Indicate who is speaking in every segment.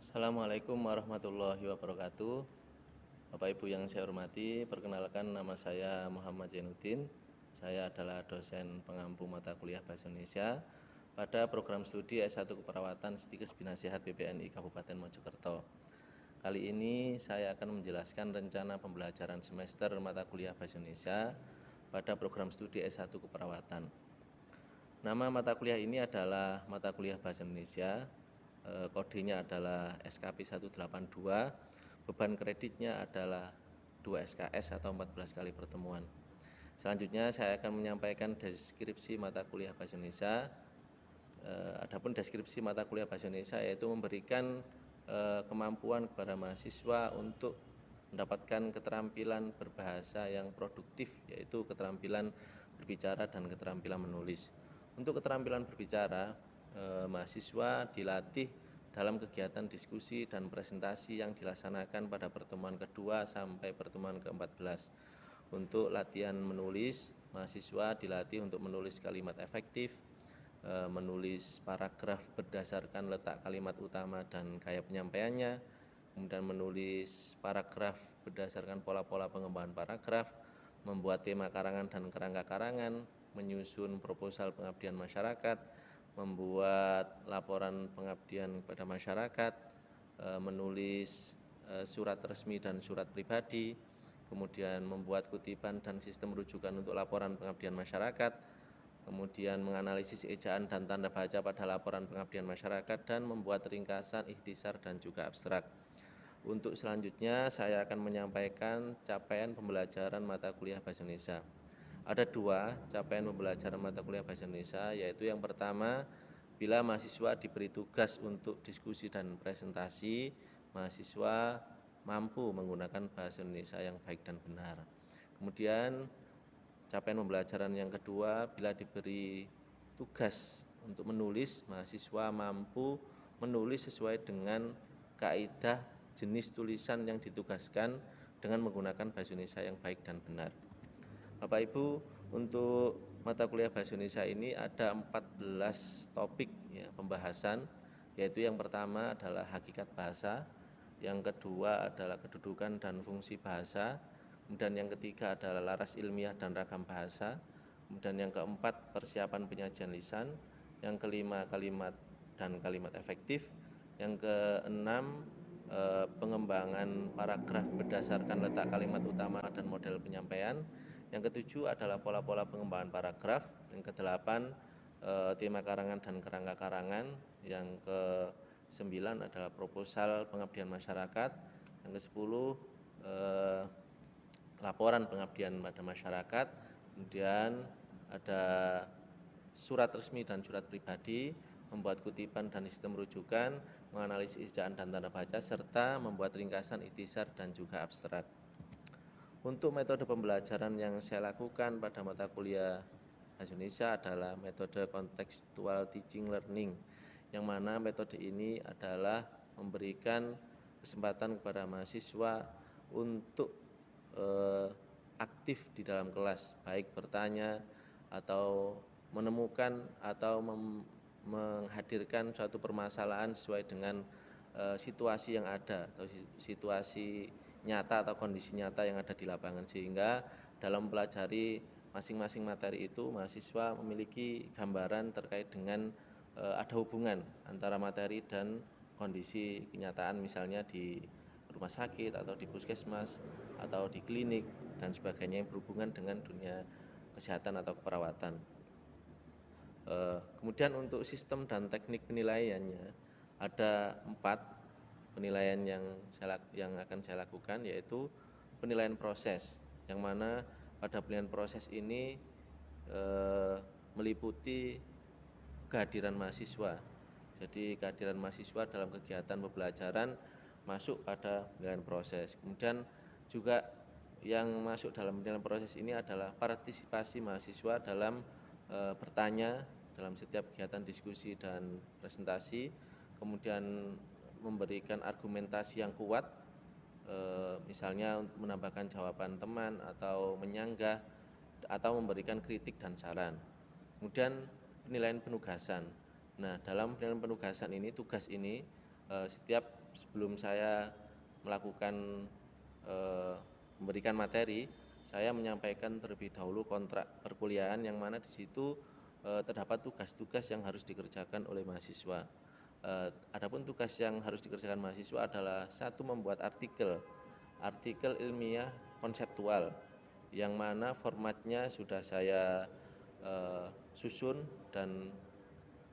Speaker 1: Assalamualaikum warahmatullahi wabarakatuh. Bapak Ibu yang saya hormati, perkenalkan nama saya Muhammad Zainuddin. Saya adalah dosen pengampu mata kuliah Bahasa Indonesia pada program studi S1 Keperawatan Stikes Binasihat BPNI Kabupaten Mojokerto. Kali ini saya akan menjelaskan rencana pembelajaran semester mata kuliah Bahasa Indonesia pada program studi S1 Keperawatan. Nama mata kuliah ini adalah mata kuliah Bahasa Indonesia. Kodenya adalah SKP 182, beban kreditnya adalah 2 SKS atau 14 kali pertemuan. Selanjutnya saya akan menyampaikan deskripsi mata kuliah Bahasa Indonesia. Adapun deskripsi mata kuliah Bahasa Indonesia yaitu memberikan kemampuan kepada mahasiswa untuk mendapatkan keterampilan berbahasa yang produktif, yaitu keterampilan berbicara dan keterampilan menulis. Untuk keterampilan berbicara, mahasiswa dilatih dalam kegiatan diskusi dan presentasi yang dilaksanakan pada pertemuan kedua sampai pertemuan ke-14. Untuk latihan menulis, mahasiswa dilatih untuk menulis kalimat efektif, menulis paragraf berdasarkan letak kalimat utama dan gaya penyampaiannya, kemudian menulis paragraf berdasarkan pola-pola pengembangan paragraf, membuat tema karangan dan kerangka karangan, menyusun proposal pengabdian masyarakat, membuat laporan pengabdian kepada masyarakat, menulis surat resmi dan surat pribadi, kemudian membuat kutipan dan sistem rujukan untuk laporan pengabdian masyarakat, kemudian menganalisis ejaan dan tanda baca pada laporan pengabdian masyarakat, dan membuat ringkasan, ikhtisar, dan juga abstrak. Untuk selanjutnya saya akan menyampaikan capaian pembelajaran mata kuliah Bahasa Indonesia. Ada dua capaian pembelajaran mata kuliah Bahasa Indonesia, yaitu yang pertama, bila mahasiswa diberi tugas untuk diskusi dan presentasi, mahasiswa mampu menggunakan bahasa Indonesia yang baik dan benar. Kemudian capaian pembelajaran yang kedua, bila diberi tugas untuk menulis, mahasiswa mampu menulis sesuai dengan kaidah jenis tulisan yang ditugaskan dengan menggunakan bahasa Indonesia yang baik dan benar. Bapak Ibu, untuk mata kuliah Bahasa Indonesia ini ada 14 topik ya, pembahasan, yaitu yang pertama adalah hakikat bahasa, yang kedua adalah kedudukan dan fungsi bahasa, kemudian yang ketiga adalah laras ilmiah dan ragam bahasa, kemudian yang keempat persiapan penyajian lisan, yang kelima kalimat dan kalimat efektif, yang keenam pengembangan paragraf berdasarkan letak kalimat utama dan model penyampaian, yang ketujuh adalah pola-pola pengembangan paragraf, yang kedelapan tema karangan dan kerangka karangan, yang ke-9 adalah proposal pengabdian masyarakat, yang ke-10 laporan pengabdian pada masyarakat, kemudian ada surat resmi dan surat pribadi, membuat kutipan dan sistem rujukan, menganalisis ejaan dan tanda baca, serta membuat ringkasan, ikhtisar, dan juga abstrak. Untuk metode pembelajaran yang saya lakukan pada mata kuliah Bahasa Indonesia adalah metode contextual teaching learning, yang mana metode ini adalah memberikan kesempatan kepada mahasiswa untuk aktif di dalam kelas, baik bertanya atau menemukan atau menghadirkan suatu permasalahan sesuai dengan situasi yang ada atau situasi nyata atau kondisi nyata yang ada di lapangan, sehingga dalam mempelajari masing-masing materi itu mahasiswa memiliki gambaran terkait dengan ada hubungan antara materi dan kondisi kenyataan, misalnya di rumah sakit atau di puskesmas atau di klinik dan sebagainya yang berhubungan dengan dunia kesehatan atau keperawatan. Kemudian untuk sistem dan teknik penilaiannya ada 4 penilaian yang akan saya lakukan, yaitu penilaian proses, yang mana pada penilaian proses ini meliputi kehadiran mahasiswa. Jadi kehadiran mahasiswa dalam kegiatan pembelajaran masuk pada penilaian proses. Kemudian juga yang masuk dalam penilaian proses ini adalah partisipasi mahasiswa dalam bertanya dalam setiap kegiatan diskusi dan presentasi, kemudian memberikan argumentasi yang kuat, misalnya menambahkan jawaban teman atau menyanggah atau memberikan kritik dan saran. Kemudian penilaian penugasan. Nah, dalam penilaian penugasan ini, tugas ini setiap sebelum saya melakukan memberikan materi, saya menyampaikan terlebih dahulu kontrak perkuliahan yang mana di situ terdapat tugas-tugas yang harus dikerjakan oleh mahasiswa. Adapun tugas yang harus dikerjakan mahasiswa adalah satu, membuat artikel ilmiah konseptual yang mana formatnya sudah saya susun dan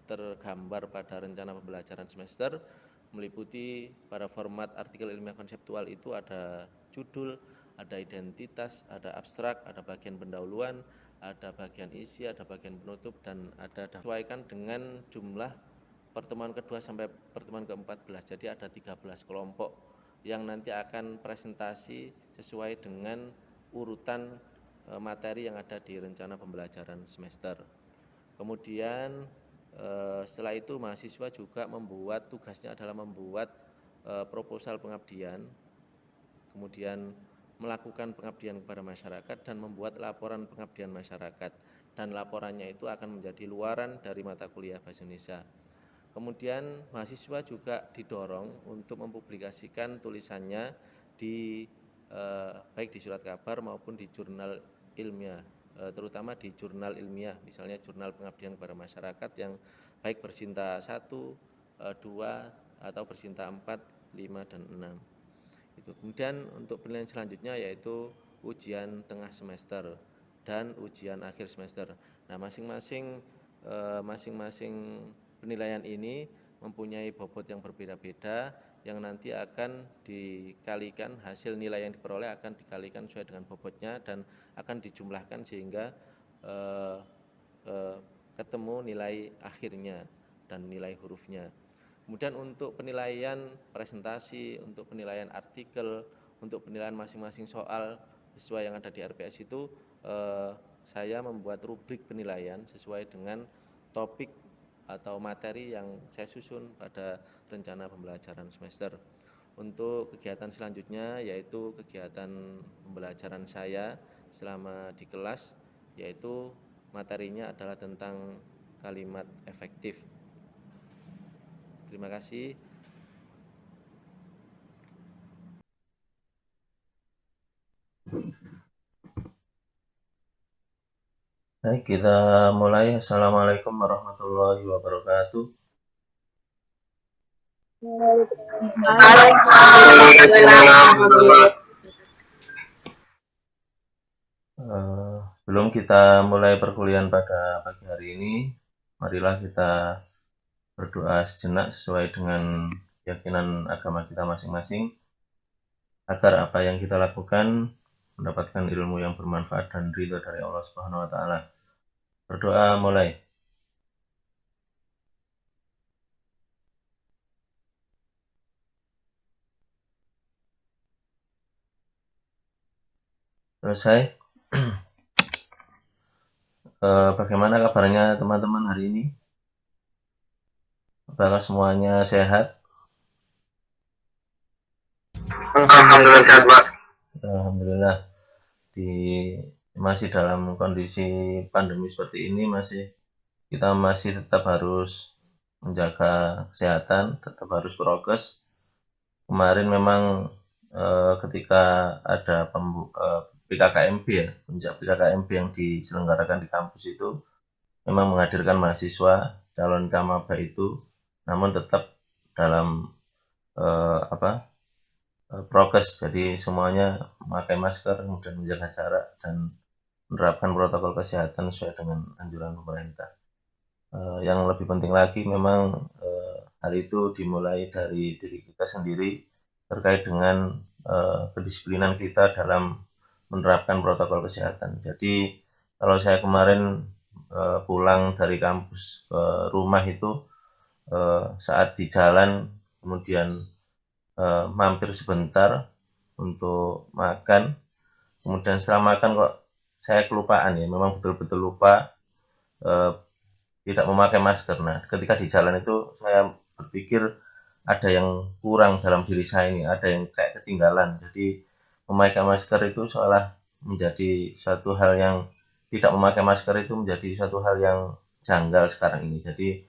Speaker 1: tergambar pada rencana pembelajaran semester, meliputi pada format artikel ilmiah konseptual itu ada judul, ada identitas, ada abstrak, ada bagian pendahuluan, ada bagian isi, ada bagian penutup, dan ada disesuaikan dengan jumlah pertemuan kedua sampai pertemuan ke-14. Jadi ada 13 kelompok yang nanti akan presentasi sesuai dengan urutan materi yang ada di rencana pembelajaran semester. Kemudian setelah itu mahasiswa juga membuat, tugasnya adalah membuat proposal pengabdian, kemudian melakukan pengabdian kepada masyarakat dan membuat laporan pengabdian masyarakat, dan laporannya itu akan menjadi luaran dari mata kuliah Bahasa Indonesia. Kemudian mahasiswa juga didorong untuk mempublikasikan tulisannya di baik di surat kabar maupun di jurnal ilmiah, terutama di jurnal ilmiah, misalnya jurnal pengabdian kepada masyarakat yang baik bersinta 1, 2, atau bersinta 4, 5, dan 6. Itu. Kemudian untuk penilaian selanjutnya yaitu ujian tengah semester dan ujian akhir semester. Nah, masing-masing penilaian ini mempunyai bobot yang berbeda-beda yang nanti akan dikalikan, hasil nilai yang diperoleh akan dikalikan sesuai dengan bobotnya dan akan dijumlahkan sehingga ketemu nilai akhirnya dan nilai hurufnya. Kemudian untuk penilaian presentasi, untuk penilaian artikel, untuk penilaian masing-masing soal sesuai yang ada di RPS itu saya membuat rubrik penilaian sesuai dengan topik atau materi yang saya susun pada rencana pembelajaran semester. Untuk kegiatan selanjutnya yaitu kegiatan pembelajaran saya selama di kelas, yaitu materinya adalah tentang kalimat efektif. Terima kasih.
Speaker 2: Baik, kita mulai. Assalamualaikum warahmatullahi wabarakatuh. Sebelum kita mulai perkuliahan pada pagi hari ini, marilah kita berdoa sejenak sesuai dengan keyakinan agama kita masing-masing, agar apa yang kita lakukan mendapatkan ilmu yang bermanfaat dan ridho dari Allah Subhanahu wa taala. Berdoa mulai. Selesai. Bagaimana kabarnya teman-teman hari ini? Apakah semuanya sehat?
Speaker 3: Alhamdulillah sehat, Pak.
Speaker 2: Alhamdulillah. Masih dalam kondisi pandemi seperti ini, kita masih tetap harus menjaga kesehatan, tetap harus prokes. Kemarin memang ketika ada PKKMB ya, puncak PKKMB yang diselenggarakan di kampus itu memang menghadirkan mahasiswa calon camaba itu, namun tetap dalam prokes, jadi semuanya memakai masker, kemudian menjaga jarak dan menerapkan protokol kesehatan sesuai dengan anjuran pemerintah. Yang lebih penting lagi memang hal itu dimulai dari diri kita sendiri terkait dengan kedisiplinan kita dalam menerapkan protokol kesehatan. Jadi kalau saya kemarin pulang dari kampus ke rumah itu saat di jalan kemudian mampir sebentar untuk makan, kemudian setelah makan kok saya kelupaan ya, memang betul-betul lupa tidak memakai masker. Nah, ketika di jalan itu saya berpikir ada yang kurang dalam diri saya ini, ada yang kayak ketinggalan. Jadi memakai masker itu seolah menjadi suatu hal yang, tidak memakai masker itu menjadi suatu hal yang janggal sekarang ini. Jadi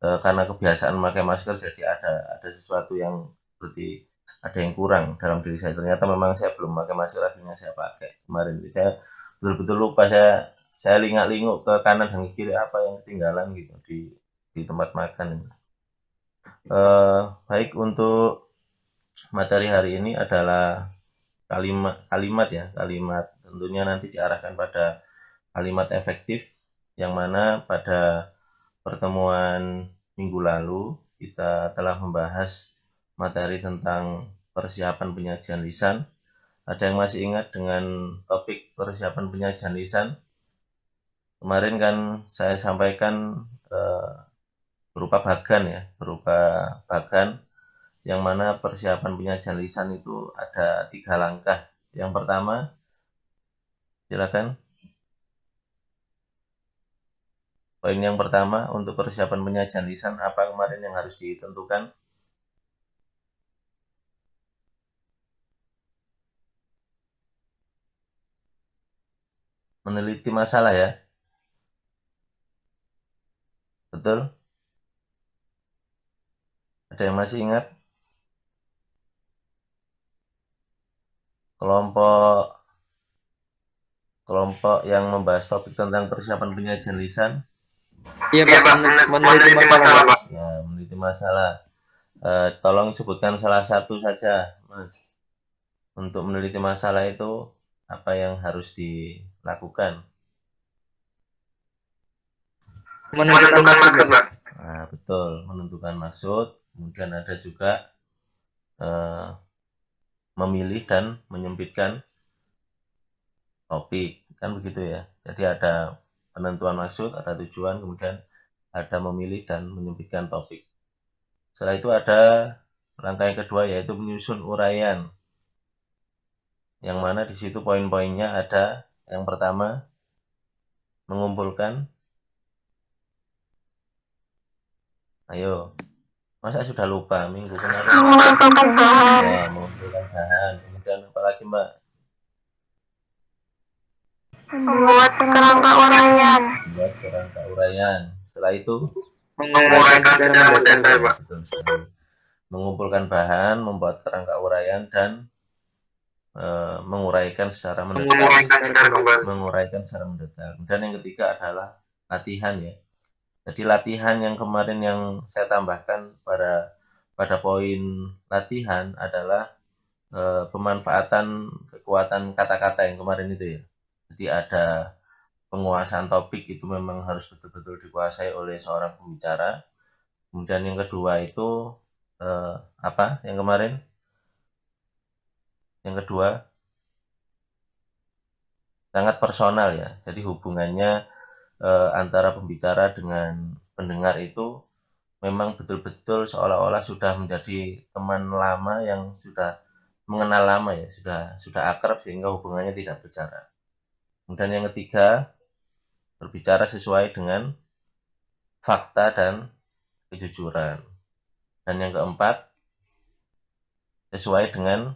Speaker 2: karena kebiasaan memakai masker, jadi ada sesuatu yang seperti ada yang kurang dalam diri saya. Ternyata memang saya belum pakai masker, akhirnya saya pakai kemarin. Saya betul-betul lupa, saya lingak-linguk ke kanan dan ke kiri apa yang ketinggalan gitu di tempat makan. Baik, untuk materi hari ini adalah kalimat tentunya nanti diarahkan pada kalimat efektif, yang mana pada pertemuan minggu lalu kita telah membahas materi tentang persiapan penyajian lisan. Ada yang masih ingat dengan topik persiapan penyajian lisan? Kemarin kan saya sampaikan berupa bagan yang mana persiapan penyajian lisan itu ada 3 langkah. Yang pertama, silakan. Poin yang pertama untuk persiapan penyajian lisan, apa kemarin yang harus ditentukan? Meneliti masalah ya. Betul? Ada yang masih ingat? Kelompok yang membahas topik tentang persiapan penyajian lisan.
Speaker 3: Iya Pak, meneliti masalah Pak.
Speaker 2: Ya, meneliti masalah. Tolong sebutkan salah satu saja, Mas. Untuk meneliti masalah itu apa yang harus dilakukan?
Speaker 3: Menentukan maksud Pak.
Speaker 2: Nah, betul, menentukan maksud. Kemudian ada juga memilih dan menyempitkan topik, kan begitu ya. Jadi ada penentuan maksud, ada tujuan, kemudian ada memilih dan menyempitkan topik. Setelah itu ada langkah yang kedua, yaitu menyusun uraian, yang mana di situ poin-poinnya ada. Yang pertama, mengumpulkan. Ayo, masa sudah lupa minggu kemarin?
Speaker 3: Mengumpulkan bahan.
Speaker 2: Ya, mengumpulkan bahan. Kemudian apa lagi, Mbak?
Speaker 3: Membuat kerangka uraian.
Speaker 2: Membuat kerangka uraian. Setelah itu,
Speaker 3: Menguraikan secara mendasar Pak.
Speaker 2: betul sekali. Mengumpulkan bahan, membuat kerangka uraian, dan menguraikan secara mendetail. Menguraikan secara mendetail. Dan yang ketiga adalah latihan ya. Jadi latihan yang kemarin yang saya tambahkan pada poin latihan adalah pemanfaatan kekuatan kata-kata yang kemarin itu ya. Jadi ada penguasaan topik, itu memang harus betul-betul dikuasai oleh seorang pembicara. Kemudian yang kedua itu apa yang kemarin? Yang kedua, sangat personal ya. Jadi hubungannya antara pembicara dengan pendengar itu memang betul-betul seolah-olah sudah menjadi teman lama yang sudah mengenal lama ya, sudah akrab sehingga hubungannya tidak berjarak. Kemudian yang ketiga, berbicara sesuai dengan fakta dan kejujuran. Dan yang keempat, sesuai dengan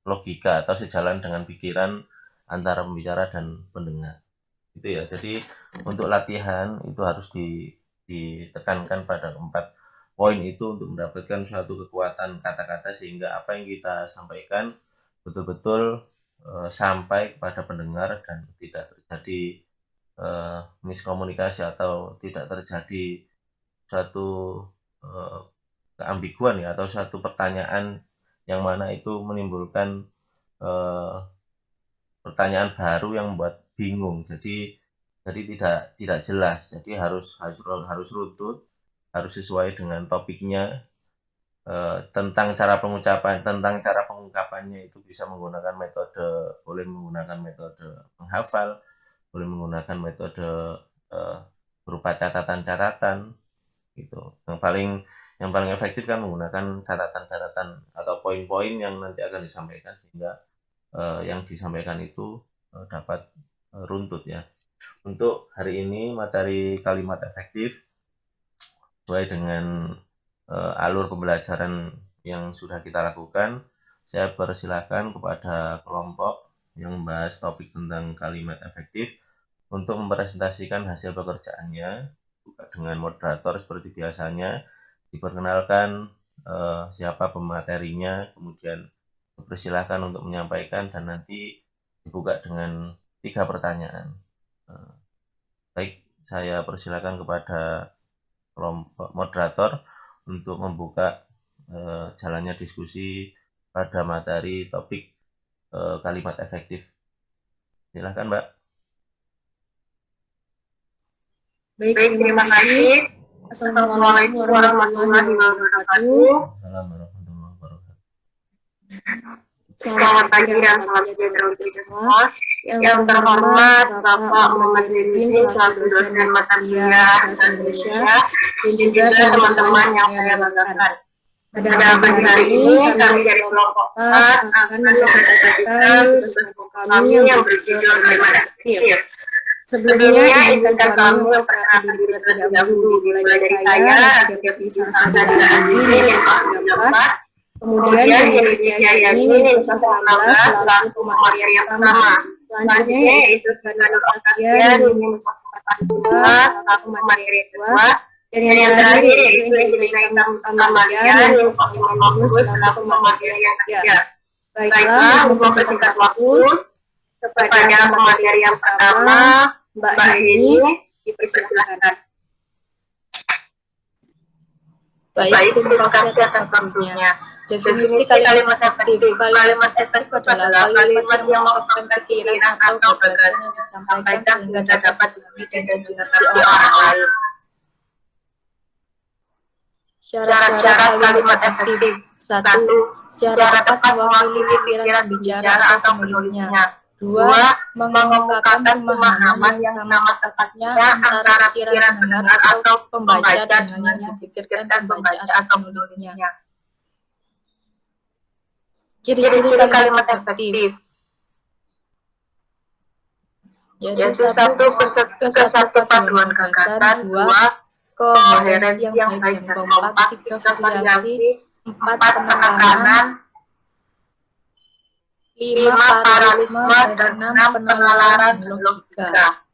Speaker 2: logika atau sejalan dengan pikiran antara pembicara dan pendengar. Itu ya. Jadi untuk latihan itu harus ditekankan pada 4 poin itu untuk mendapatkan suatu kekuatan kata-kata sehingga apa yang kita sampaikan betul-betul sampai kepada pendengar dan tidak terjadi miskomunikasi atau tidak terjadi suatu keambiguan ya, atau suatu pertanyaan yang mana itu menimbulkan pertanyaan baru yang membuat bingung. Jadi tidak jelas. Jadi harus runtut, harus sesuai dengan topiknya. Tentang cara pengungkapannya itu bisa menggunakan boleh menggunakan metode menghafal, boleh menggunakan metode berupa catatan-catatan gitu. Yang paling efektif kan menggunakan catatan-catatan atau poin-poin yang nanti akan disampaikan sehingga yang disampaikan itu dapat runtut ya. Untuk hari ini materi kalimat efektif sesuai dengan alur pembelajaran yang sudah kita lakukan, saya persilahkan kepada kelompok yang membahas topik tentang kalimat efektif untuk mempresentasikan hasil pekerjaannya dengan moderator seperti biasanya. Diperkenalkan siapa pematerinya, kemudian dipersilahkan untuk menyampaikan dan nanti dibuka dengan 3 pertanyaan. Baik, saya persilakan kepada kelompok moderator untuk membuka jalannya diskusi pada materi topik kalimat efektif. Silakan, Mbak.
Speaker 3: Baik, terima kasih. Assalamualaikum warahmatullahi wabarakatuh.
Speaker 2: Assalamualaikum warahmatullahi wabarakatuh.
Speaker 3: Selamat pagi dan selamat sejahtera untuk semua. Yang terhormat Bapak Muhammad Zainuddin selaku dosen mata kuliah Bahasa Indonesia dan juga teman-teman yang saya banggakan. Pada pagi hari ini kami dari kelompok 4 akan mempresentasikan tugas kelompok kami yang berjudul kalimat efektif. Sebelumnya izinkan kami memperkenalkan diri terlebih dahulu, dimulai dari saya, dapat Salsa Dini yang ke-34. Kemudian Indonesia ini 19 selaku pemateri yang pertama. Selanjutnya yaitu Nur Afian ini 42 selaku pemateri kedua. Dan yang terakhir yaitu Indonesia Amalia yang 50 selaku pemateri yang ketiga. Baiklah, untuk mempersingkat waktu, kepada pemateri yang pertama, Mbak Heni, dipersilakan.
Speaker 4: Baik, terima kasih atas waktunya. Definisi kalimat efektif. Kalimat efektif adalah kalimat yang mengungkapkan pikiran atau gagasan yang disampaikan sehingga dapat dipahami dan dimengerti orang lain. Syarat-syarat kalimat efektif. 1. Secara tepat mewakili pikiran pembicara atau penulisnya. 2. Mengungkapkan pemahaman yang sama tepatnya antara pikiran pendengar atau pembaca dengan yang dipikirkan pembaca atau penulisnya. Ciri-ciri kalimat efektif yaitu 1. Kesatuan gagasan, 2. Koherensi yang baik dan kompak, 3. Variasi, 4. Penekanan, 5. Paralelisme, dan 6. Penalaran logika.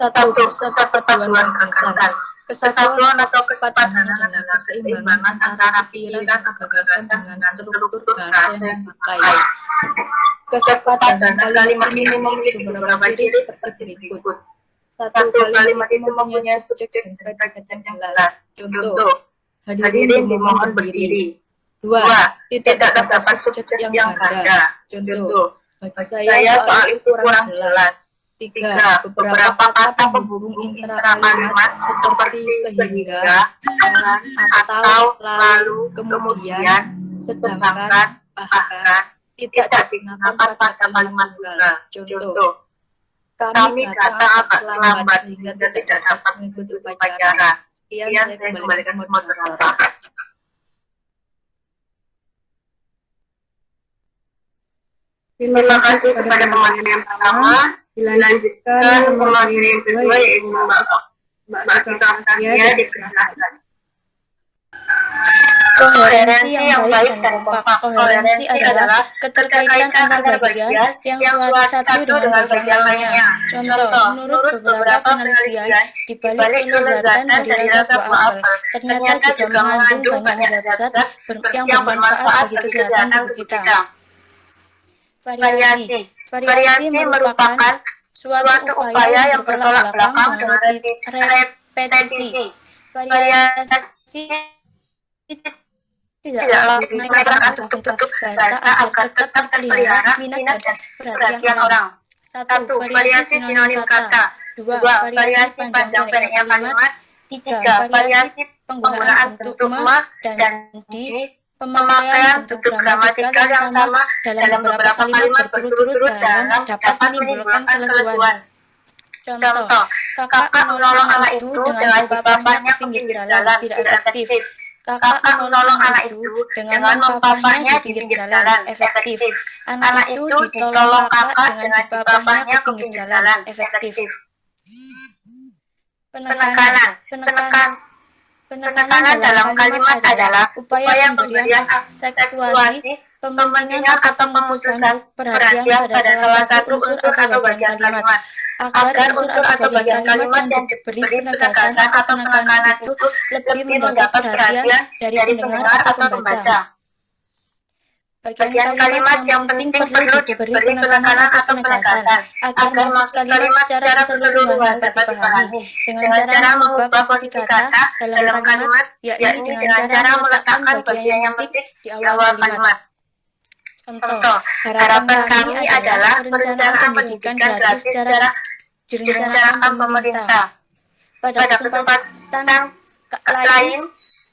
Speaker 4: 1. Kesatuan gagasan. Kesatuan atau kesepadan adalah keseimbangan antara pikiran atau gagasan dengan struktur bahasa yang dipakai. Kesepadan kalimat ini memiliki beberapa ciri seperti berikut. 1. Kalimat itu mempunyai subjek dan predikat yang jelas. Contoh, hadirin dimohon berdiri. 2. Tidak terdapat subjek yang ganda. Contoh, bagi saya soal itu kurang jelas. 3. Beberapa kata penghubung intera kalimat seperti sehingga, dan, atau, lalu, kemudian, sedangkan, bahkan, tidak digunakan pada kalimat tunggal. Contoh, kami datang agak lambat sehingga tidak dapat mengikuti upacara. Sekian, saya kembalikan ke moderator.
Speaker 3: Terima kasih kepada pemateri yang pertama. Dilanjutkan pemateri yang kedua yaitu Mbak Sofia, dipersilakan.
Speaker 5: Koherensi yang baik dan kompak. Koherensi adalah keterkaitan antar bagian yang satu dengan bagian lainnya. Contoh, menurut beberapa penelitian, di balik kelezatan dari rasa buah apel, ternyata juga mengandung banyak zat-zat yang bermanfaat bagi kesehatan tubuh kita. Variasi merupakan suatu upaya yang bertolak belakang dengan repetisi. Variasi tidaklah menaikkan bentuk bahasa agar tetap terpelihara minat dan perhatian orang. 1. Variasi sinonim kata. 2. Variasi panjang pendeknya kalimat. 3. Variasi penggunaan bentuk ma dan di. Pemakaian bentuk gramatikal yang sama dalam beberapa kalimat berturut-turut dapat menimbulkan kelesuan. Contoh, kakak menolong anak itu dengan membawanya ke pinggir jalan tidak efektif. Kakak menolong anak itu dengan membawanya di pinggir jalan efektif. Anak itu ditolong kakak dengan dibawanya ke pinggir jalan efektif. Penekanan dalam kalimat adalah upaya pemberian aksentuasi pementingan atau pemutusan perhatian pada salah satu unsur atau bagian kalimat, agar unsur atau bagian kalimat yang diberi penegasan atau penekanan itu lebih mendapat perhatian dari pendengar atau pembaca. Bagian kalimat yang penting perlu diberi penekanan atau penegasan, agar maksud kalimat secara keseluruhan dapat dipahami, dengan cara mengubah posisi kata dalam kalimat, yakni dengan cara meletakkan bagian yang penting di awal kalimat. Contoh, harapan kami adalah perencanaan pendidikan gratis secara direncanakan pemerintah. Pada kesempatan lain,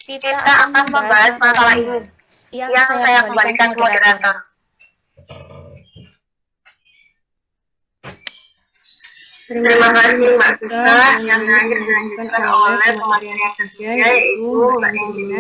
Speaker 5: kita akan membahas masalah ini. Yang saya kembalikan ke moderator. Terima kasih Mbak Tika yang dilanjutkan oleh pemberian yang ketiga yaitu Mbak Endina.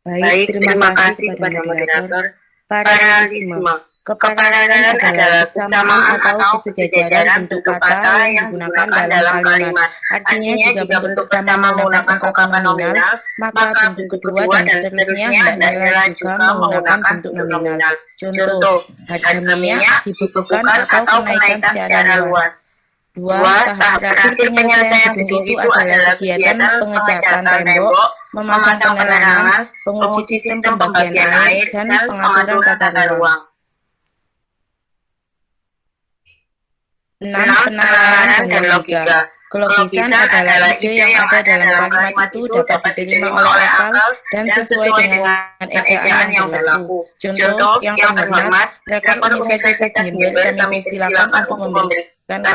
Speaker 6: Baik, terima kasih kepada moderator. Paralelisme. Keparalelan adalah kesamaan atau kesejajaran bentuk kata yang digunakan dalam kalimat. Artinya, jika bentuk pertama menggunakan ungkapan nominal, maka bentuk kedua dan seterusnya hendaknya juga menggunakan bentuk nominal. Contoh, harga minyak dibukukan atau kenaikan secara luas. 2. Tahap terakhir penyelesaian gedung itu adalah kegiatan pengecatan tembok, memasang penerangan, penguji sistem pembagian air, dan pengaturan tata ruang. 6. Penalaran dan logika. Kelogisan adalah ide yang ada dalam kalimat itu dapat diterima oleh akal dan sesuai dengan ejaan yang berlaku. Contoh yang terhormat, Rektor Universitas Jember, kami silakan untuk memberikan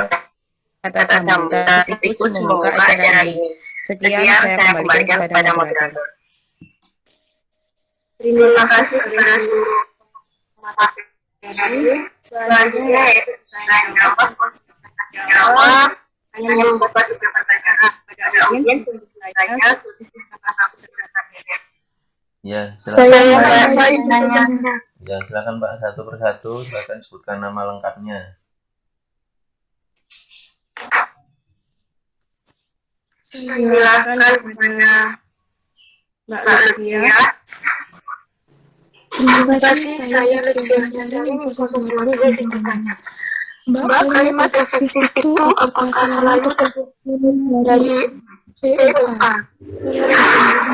Speaker 6: kata sambutan sekaligus membuka acara ini. Sekian saya kembalikan kepada moderator.
Speaker 3: Terima kasih kepada seluruh materi. Selanjutnya yaitu jawab, hanya membuat pertanyaan pada audiens untuk belajar.
Speaker 2: Ya, silakan. Ya, silakan Mbak, satu persatu silakan sebutkan nama lengkapnya.
Speaker 3: Silakan kepada Mbak Lydia.
Speaker 4: Terima kasih, saya Lydia Sandra, Info 02 izin bertanya. Mbak, kalimat efektif itu apakah selalu tergantung dari PUK?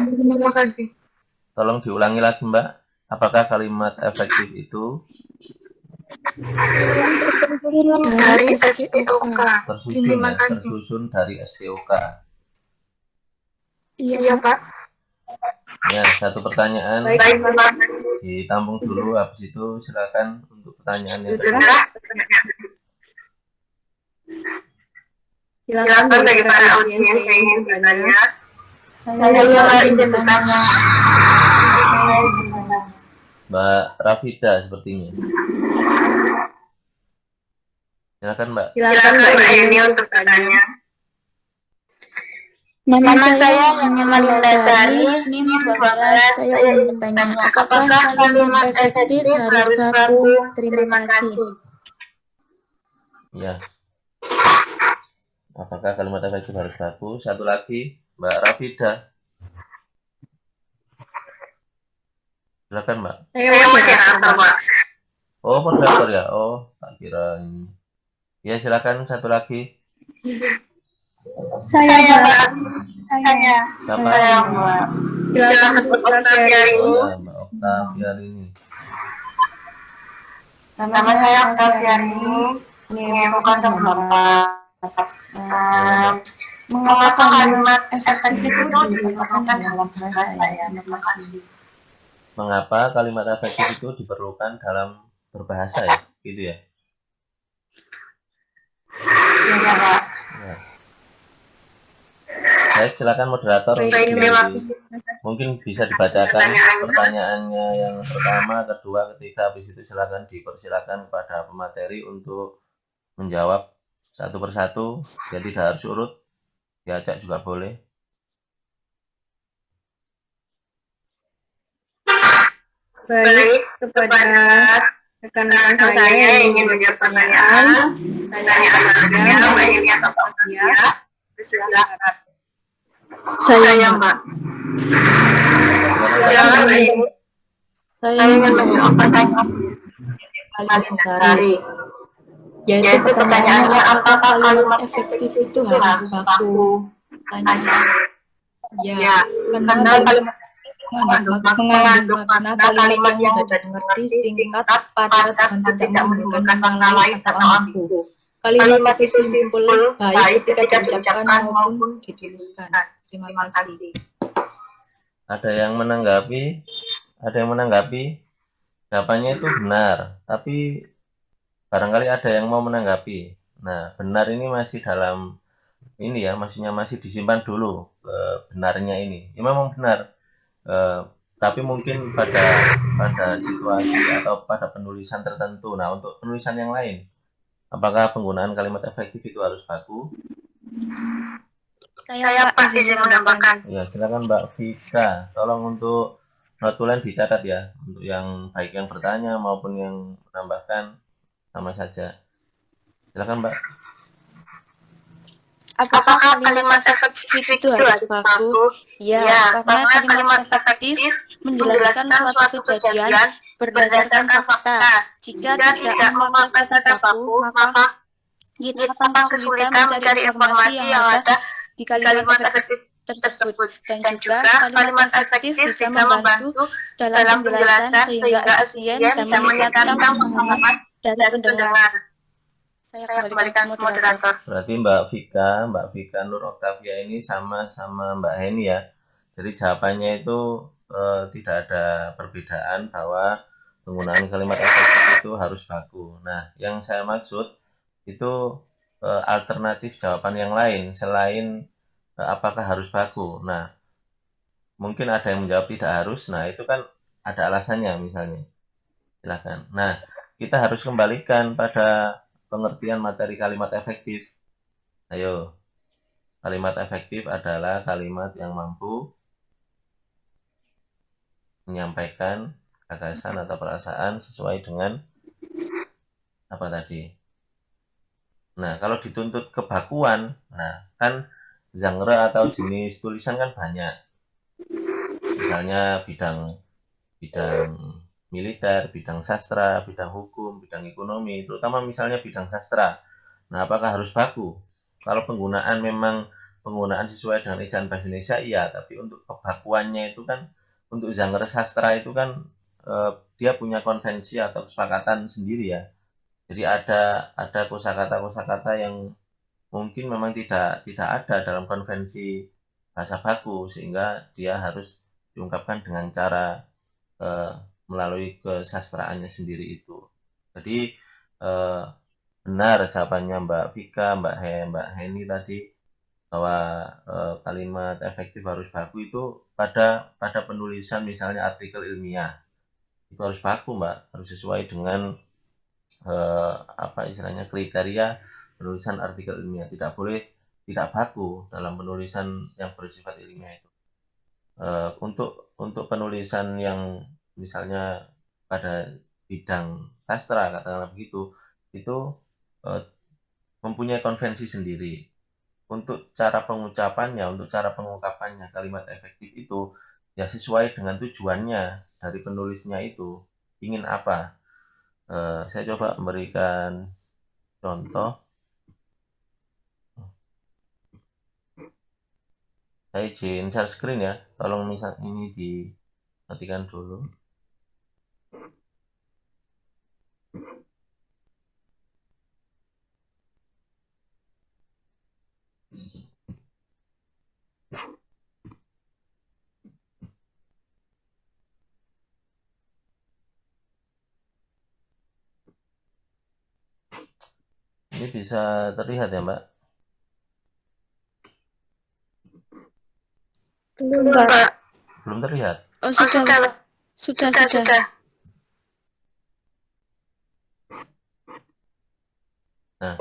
Speaker 4: Terima kasih.
Speaker 2: Tolong diulangi lagi Mbak, apakah kalimat efektif itu
Speaker 4: Dari SPOK.
Speaker 2: tersusun dari SPOK?
Speaker 4: Iya, Pak.
Speaker 2: Ya, satu pertanyaan ditampung dulu, habis itu silakan untuk pertanyaan yang kedua.
Speaker 3: Silakan bagi para audiens yang ingin bertanya. Saya ingin bertanya.
Speaker 2: Mbak Rafida sepertinya. Silakan Mbak.
Speaker 3: Silakan Mbak Eni untuk bertanya.
Speaker 5: Nama saya Malinda Sari, NIM 12. Saya ingin bertanya, apakah kalimat efektif harus baku? Terima kasih.
Speaker 2: Ya. Apakah kalimat efektif harus baku? Satu lagi, Mbak Rafida. Silakan Mbak.
Speaker 3: Saya moderator, Mbak.
Speaker 2: Oh, moderator ya. Oh, tak kira ini. Ya, silakan satu lagi.
Speaker 5: Saya Mbak.
Speaker 2: Siapa?
Speaker 3: Mbak. Silakan untuk Oktavia ini.
Speaker 2: Oh, ya, Mbak Oktavia ini.
Speaker 3: Nama saya Oktavia ini. NIM 08. Mengapa kalimat efektif itu diperlukan dalam bahasa ya? Terima kasih.
Speaker 2: Mengapa kalimat efektif itu diperlukan dalam berbahasa ya? Gitu ya?
Speaker 3: Iya, Pak.
Speaker 2: Ya. Baik, silakan moderator. Mungkin bisa dibacakan pertanyaannya yang pertama, kedua, ketiga, habis itu silakan dipersilakan kepada pemateri untuk menjawab satu persatu, ya tidak harus urut, diajak juga boleh.
Speaker 3: Baik, kepada rekan-rekan saya yang ingin menjawab pertanyaan selanjutnya Mbak Eni atau Oktavia, silakan. Saya Mbak.
Speaker 2: Bagaimana
Speaker 3: Silakan Mbak Ibu.
Speaker 4: Saya ingin menjawab pertanyaan kalimat Sari, yaitu pertanyaannya apakah kalimat efektif itu harus baku? Tanya. Ya, karena kalimat mengandung makna kalimat yang mudah dimengerti, singkat, padat, dan tidak menimbulkan makna lain atau ambigu. Kalimat itu simpel, baik ketika diucapkan maupun dituliskan. Terima kasih.
Speaker 2: Ada yang menanggapi? Jawabannya itu benar, tapi barangkali ada yang mau menanggapi. Nah, benar ini masih dalam ini ya, maksudnya masih disimpan dulu benarnya ini. Ya memang benar, tapi mungkin pada situasi atau pada penulisan tertentu. Nah, untuk penulisan yang lain, apakah penggunaan kalimat efektif itu harus baku?
Speaker 5: Saya Pak izin menambahkan.
Speaker 2: Ya, silakan Mbak Vika. Tolong untuk notulen dicatat ya, untuk yang baik yang bertanya maupun yang menambahkan sama saja. Silakan Mbak.
Speaker 5: Apakah kalimat efektif itu harus baku? Ya, karena kalimat efektif menjelaskan suatu kejadian berdasarkan fakta. Jika tidak memakai kata baku, maka kita akan kesulitan mencari informasi yang ada di kalimat efektif tersebut. Dan juga kalimat efektif bisa membantu dalam penjelasan sehingga efisien dan meningkatkan pemahaman dari pendengar. Saya kembalikan ke moderator.
Speaker 2: Berarti Mbak Vika Nur Oktavia ini sama Mbak Heni ya. Jadi jawabannya itu tidak ada perbedaan bahwa penggunaan kalimat efektif itu harus baku. Nah, yang saya maksud itu alternatif jawaban yang lain selain apakah harus baku. Nah, mungkin ada yang menjawab tidak harus. Nah, itu kan ada alasannya misalnya. Silakan. Nah, kita harus kembalikan pada pengertian materi kalimat efektif. Ayo. Kalimat efektif adalah kalimat yang mampu menyampaikan gagasan atau perasaan sesuai dengan apa tadi. Nah, kalau dituntut kebakuan, nah kan genre atau jenis tulisan kan banyak. Misalnya bidang militer, bidang sastra, bidang hukum, bidang ekonomi, terutama misalnya bidang sastra. Nah, apakah harus baku? Kalau penggunaan sesuai dengan ejaan bahasa Indonesia, iya. Tapi untuk kebakuannya itu kan, untuk genre sastra itu kan dia punya konvensi atau kesepakatan sendiri ya. Jadi ada kosakata yang mungkin memang tidak ada dalam konvensi bahasa baku, sehingga dia harus diungkapkan dengan cara melalui kesastraannya sendiri itu. Jadi benar jawabannya Mbak Vika, Mbak Heni tadi bahwa kalimat efektif harus baku itu pada penulisan misalnya artikel ilmiah itu harus baku Mbak, harus sesuai dengan kriteria penulisan artikel ilmiah. Tidak boleh tidak baku dalam penulisan yang bersifat ilmiah itu. Untuk penulisan yang misalnya pada bidang sastra katakanlah begitu, itu mempunyai konvensi sendiri. Untuk cara pengucapannya, untuk cara pengungkapannya kalimat efektif itu ya sesuai dengan tujuannya dari penulisnya itu ingin apa. Saya coba memberikan contoh. Saya izin share screen ya. Tolong misal ini dimatikan dulu. Ini bisa terlihat ya, Mbak?
Speaker 3: Belum, Pak.
Speaker 2: Belum terlihat?
Speaker 3: Oh, sudah.
Speaker 2: Nah,